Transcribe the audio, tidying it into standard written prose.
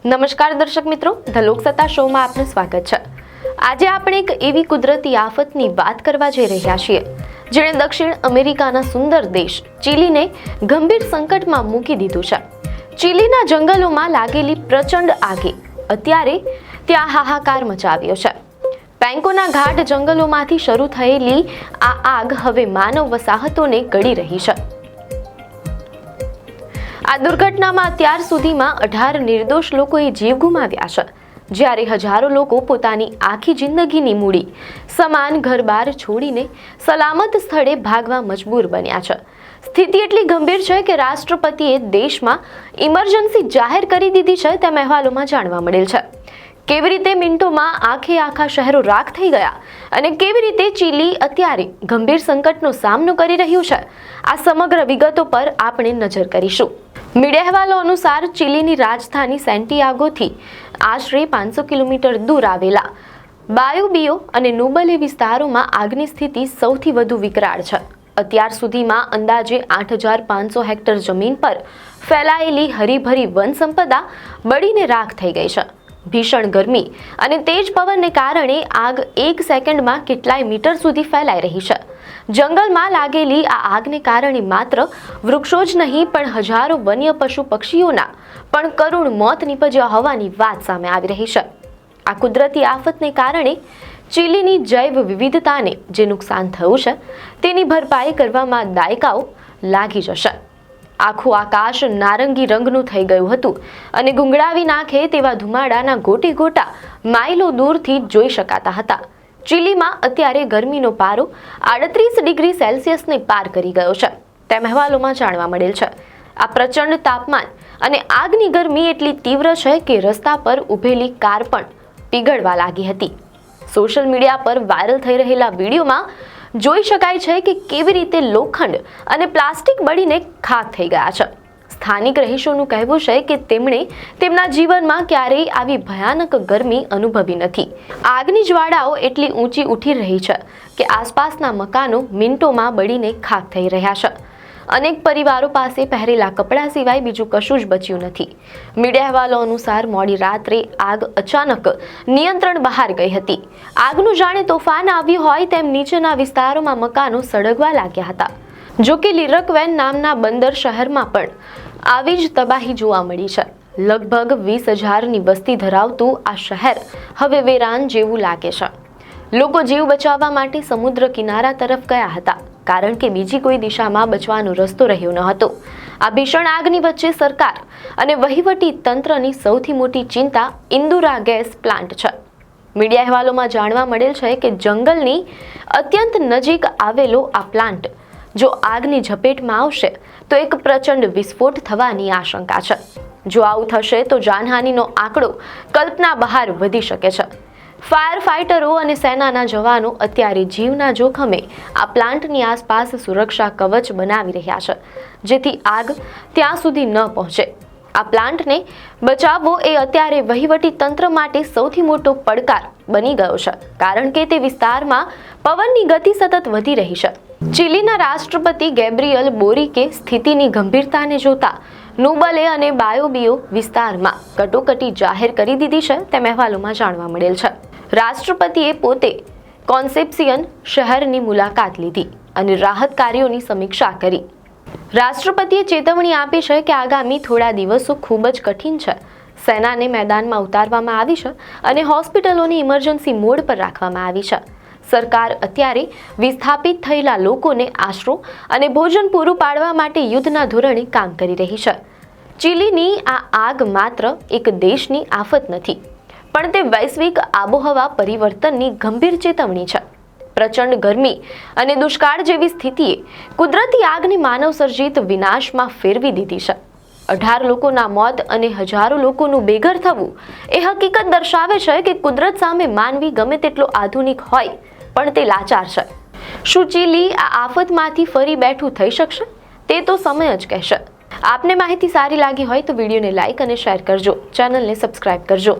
નમસ્કાર દર્શક મિત્રો, ધ લોકસત્તા શોમાં આપનું સ્વાગત છે। આજે આપણે એક એવી કુદરતી આફતની વાત કરવા જઈ રહ્યા છીએ જેણે દક્ષિણ અમેરિકાના સુંદર દેશ ચીલીને ગંભીર સંકટમાં મૂકી દીધું છે। ચીલીના જંગલોમાં લાગેલી પ્રચંડ આગે અત્યારે ત્યાં હાહાકાર મચાવ્યો છે। પેન્કોના ઘાટ જંગલોમાંથી શરૂ થયેલી આ આગ હવે માનવ વસાહતોને ગળી રહી છે। આ દુર્ઘટનામાં અત્યાર સુધીમાં 18 નિર્દોષ લોકોએ જીવ ગુમાવ્યા છે, જ્યારે હજારો લોકો પોતાની આખી જિંદગીની મૂડી સમાન ઘર-બાર છોડીને સલામત સ્થળે ભાગવા મજબૂર બન્યા છે। સ્થિતિ એટલી ગંભીર છે કે રાષ્ટ્રપતિએ દેશમાં ઇમરજન્સી જાહેર કરી દીધી છે તેમ અહેવાલોમાં જાણવા મળેલ છે। કેવી રીતે મિનિટોમાં આખા શહેરો રાખ થઈ ગયા અને કેવી રીતે ચીલી અત્યારે ગંભીર સંકટનો સામનો કરી રહ્યું છે, આ સમગ્ર વિગતો પર આપણે નજર કરીશું। મીડિયા અહેવાલો અનુસાર ચીલીની રાજધાની સેન્ટિયાગોથી આશરે 500 કિલોમીટર દૂર આવેલા બાયોબિયો અને નુબલે વિસ્તારોમાં આગની સ્થિતિ સૌથી વધુ વિકરાળ છે। અત્યાર સુધીમાં અંદાજે 8500 હેક્ટર જમીન પર ફેલાયેલી હરીભરી વન સંપદા બળીને રાખ થઈ ગઈ છે। ભીષણ ગરમી અને તેજ પવનને કારણે આગ એક સેકન્ડમાં કેટલાય મીટર સુધી ફેલાઈ રહી છે। જંગલમાં લાગેલી આ આગને કારણે માત્ર વૃક્ષો જ નહીં પણ હજારો વન્ય પશુ પક્ષીઓના પણ કરુણ મોત નીપજ્યા હોવાની વાત સામે આવી રહી છે। આ કુદરતી આફતને કારણે ચીલીની જૈવ વિવિધતાને જે નુકસાન થયું છે તેની ભરપાઈ કરવામાં દાયકાઓ લાગી જશે। આખું આકાશ નારંગી રંગનું થઈ ગયું હતું અને ગુંગળાવી નાખે તેવા ધુમાડાના ગોટે ગોટા માઇલો દૂરથી જોઈ શકાતા હતા। ચીલીમાં અત્યારે ગરમીનો પારો 38 ડિગ્રી સેલ્સિયસને પાર કરી ગયો છે તેમ અહેવાલોમાં જાણવા મળેલ છે। આ પ્રચંડ તાપમાન અને આગની ગરમી એટલી તીવ્ર છે કે રસ્તા પર ઊભેલી કાર પણ પીગળવા લાગી હતી। સોશિયલ મીડિયા પર વાયરલ થઈ રહેલા વિડીયોમાં જોઈ શકાય છે કે કેવી રીતે લોખંડ અને પ્લાસ્ટિક બળીને ખાખ થઈ ગયા છે। સ્થાનિક રહીશોનું કહેવું છે કે તેમણે તેમના જીવનમાં ક્યારેય આવી ભયાનક ગરમી અનુભવી નથી। આગની જ્વાળાઓ એટલી ઊંચી ઉઠી રહી છે કે આસપાસના મકાનો મિનિટોમાં બળીને ખાખ થઈ રહ્યા છે। અનેક પરિવારો પાસે પહેરેલા કપડાં સિવાય બીજું કશું જ બચ્યું નથી। મીડિયા અહેવાલો અનુસાર મોડી રાત્રે આગ અચાનક નિયંત્રણ બહાર ગઈ હતી। આગનું જાણે તોફાન આવ્યું હોય તેમ નીચેના વિસ્તારોમાં મકાનો સળગવા લાગ્યા હતા। જો કે લિરકવેન નામના બંદર શહેરમાં પણ આવી જ તબાહી જોવા મળી છે। લગભગ 20,000ની વસ્તી ધરાવતું આ શહેર હવે વેરાન જેવું લાગે છે। લોકો જીવ બચાવવા માટે સમુદ્ર કિનારા તરફ ગયા હતા કારણ કે બીજી કોઈ દિશામાં બચવાનો રસ્તો રહ્યો ન હતો। આ ભીષણ આગની વચ્ચે સરકાર અને વહીવટી તંત્રની સૌથી મોટી ચિંતા ઇન્દુરા ગેસ પ્લાન્ટ છે। મીડિયા અહેવાલોમાં જાણવા મળેલ છે કે જંગલની અત્યંત નજીક આવેલો આ પ્લાન્ટ જો આગની ઝપેટમાં આવશે તો એક પ્રચંડ વિસ્ફોટ થવાની આશંકા છે। જો આવું થશે તો જાનહાનિનો આંકડો કલ્પના બહાર વધી શકે છે। ફાયર ફાઇટરો અને સેનાના જવાનો અત્યારે જીવના જોખમે આ પ્લાન્ટની આસપાસ સુરક્ષા કવચ બનાવી રહ્યા છે જેથી આગ ત્યાં સુધી ન પહોંચે। આ પ્લાન્ટને બચાવવો એ અત્યારે વહીવટી તંત્ર માટે સૌથી મોટો પડકાર બની ગયો છે કારણ કે તે વિસ્તારમાં પવનની ગતિ સતત વધી રહી છે। ચીલીના રાષ્ટ્રપતિ ગેબ્રિયલ બોરિકે સ્થિતિની ગંભીરતાને જોતા નુબલે અને બાયોબિયો વિસ્તારમાં કટોકટી જાહેર કરી દીધી છે તેમ અહેવાલોમાં જાણવા મળેલ છે। રાષ્ટ્રપતિએ પોતે કોન્સેપ્સિયન શહેરની મુલાકાત લીધી અને રાહત કાર્યોની સમીક્ષા કરી। રાષ્ટ્રપતિએ ચેતવણી આપી છે કે આગામી થોડા દિવસો ખૂબ જ કઠિન છે। સેનાને મેદાનમાં ઉતારવામાં આવી છે અને હોસ્પિટલોની ઇમરજન્સી મોડ પર રાખવામાં આવી છે। સરકાર અત્યારે વિસ્થાપિત થયેલા લોકોને આશરો અને ભોજન પૂરું પાડવા માટે યુદ્ધના ધોરણે કામ કરી રહી છે। ચીલીની આ આગ માત્ર એક દેશની આફત નથી પણ તે વૈશ્વિક આબોહવા પરિવર્તનની ગંભીર ચેતવણી છે। પ્રચંડ ગરમી અને દુષ્કાળ જેવી સ્થિતિએ કુદરતી આગને માનવ સર્જિત વિનાશમાં ફેરવી દીધી છે। 18 લોકોના મોત અને હજારો લોકોનું બેઘર થવું એ હકીકત દર્શાવે છે કે કુદરત સામે માનવી ગમે તેટલો આધુનિક હોય પણ તે લાચાર છે। શું ચીલી આ આફતમાંથી ફરી બેઠું થઈ શકશે તે તો સમય જ કહેશે। આપને માહિતી સારી લાગી હોય તો વિડીયોને લાઈક અને શેર કરજો, ચેનલને સબસ્ક્રાઇબ કરજો।